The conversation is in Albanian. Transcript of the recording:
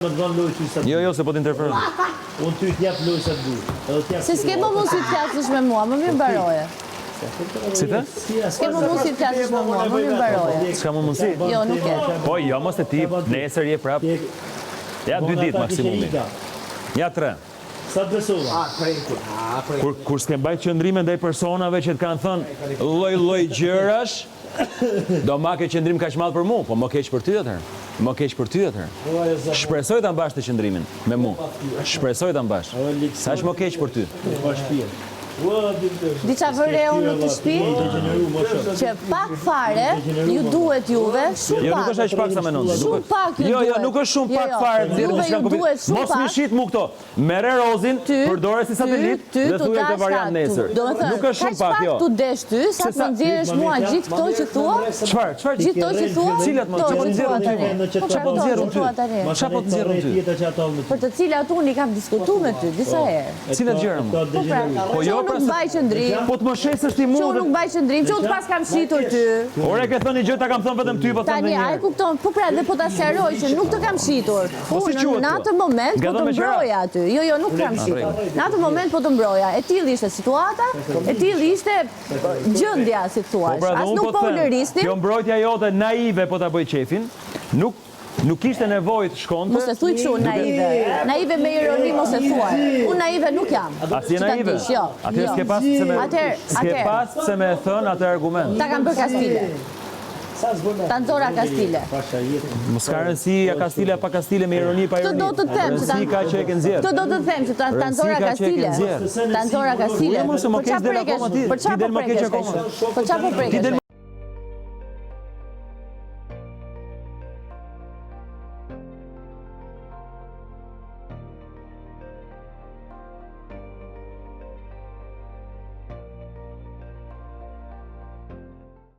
Jo, se po t'interferon. Unë ty t'jap lojë sa t'du. Se s'ke më mundësi të flasësh me mua, më mirë mbaroje. Si të? S'ke më mundësi të flasësh me mua, më mirë mbaroje. S'ka më mundësi? Jo, nuk e. Po, jo, mos e tip, nesër je prap. Ja 2 ditë maksimumi. Ja 3. Sa të besova? Kur s'ke mbajt qëndrime ndaj personave që t'kanë thënë lloj gjërash, do ma ke qëndrim kaq madh për mua, po më keq për ty atëherë. Më keq për ty atëherë. Shpresoj ta mbash të qëndrimin me mua. Shpresoj ta mbash. Sa është më keq për ty? Diça vëre unë në të shtëpi që pak fare ju duhet juve shumë pak. Jo, nuk është aq pak sa mendon. Shumë pak ju duhet. Jo, nuk është shumë pak fare të Juve ju duhet shumë Mos pak. më shit mu këto. Merre rozin, përdore si satelit dhe thuaj këtë variant nesër. Nuk është shumë pak, jo. Tu desh ty, sa të nxjerrësh mua gjithë këto që thua? Çfarë Gjithë këto që thua? Cilat më Këto që nxjerrën thua ty? tani. Çfarë po nxjerrën ty? Çfarë po nxjerrën ty? Për të cilat unë i kam diskutuar me ty disa herë. Cilat gjëra më? Po pra, Po jo, nuk mbaj qëndrim. Po të më shesësh ti Që mua. unë nuk mbaj qëndrim, që unë të pas kam shitur ty. Ore ke thënë gjë ta kam thënë vetëm ty, po thënë Tani, një a e herë. kupton, po pra dhe po ta sqaroj që nuk të kam shitur. Po si Unë quhet në po? atë moment po Nga të dhëmë qera? mbroja aty. Jo, nuk kam shitur. Në atë moment po të mbroja. E tillë ishte situata, e tillë ishte gjendja, si thua. Po pra, dhe As unë nuk po po të them, ulërisnim. kjo mbrojtja jote naive po ta bëj qefin, nuk kishte nevojë të shkonte. Mos e thuj kështu naive. Naive me ironi mos e thuaj. Unë naive nuk jam. As je Që ta naive? dish, jo. Atëherë jo. s'ke pas se me Atëherë. pas se me thënë atë argument. Ta kam bërë Kastile. Tanzora Kastile. Mos ka rëndësi a Kastile pa Kastile me ironi pa Këtë ironi. do të them që Rëndësi ka që e ke nxjerr. Këtë do të them që Tanzora Rëndësi ka që e ke Kastile. nxjerr. Tanzora Kastile. Po, mos e më Për keq çfarë del prekesh? akoma ti. Për Ti çfarë del po më keq prekesh? akoma. Për çfarë po prekesh? Ti del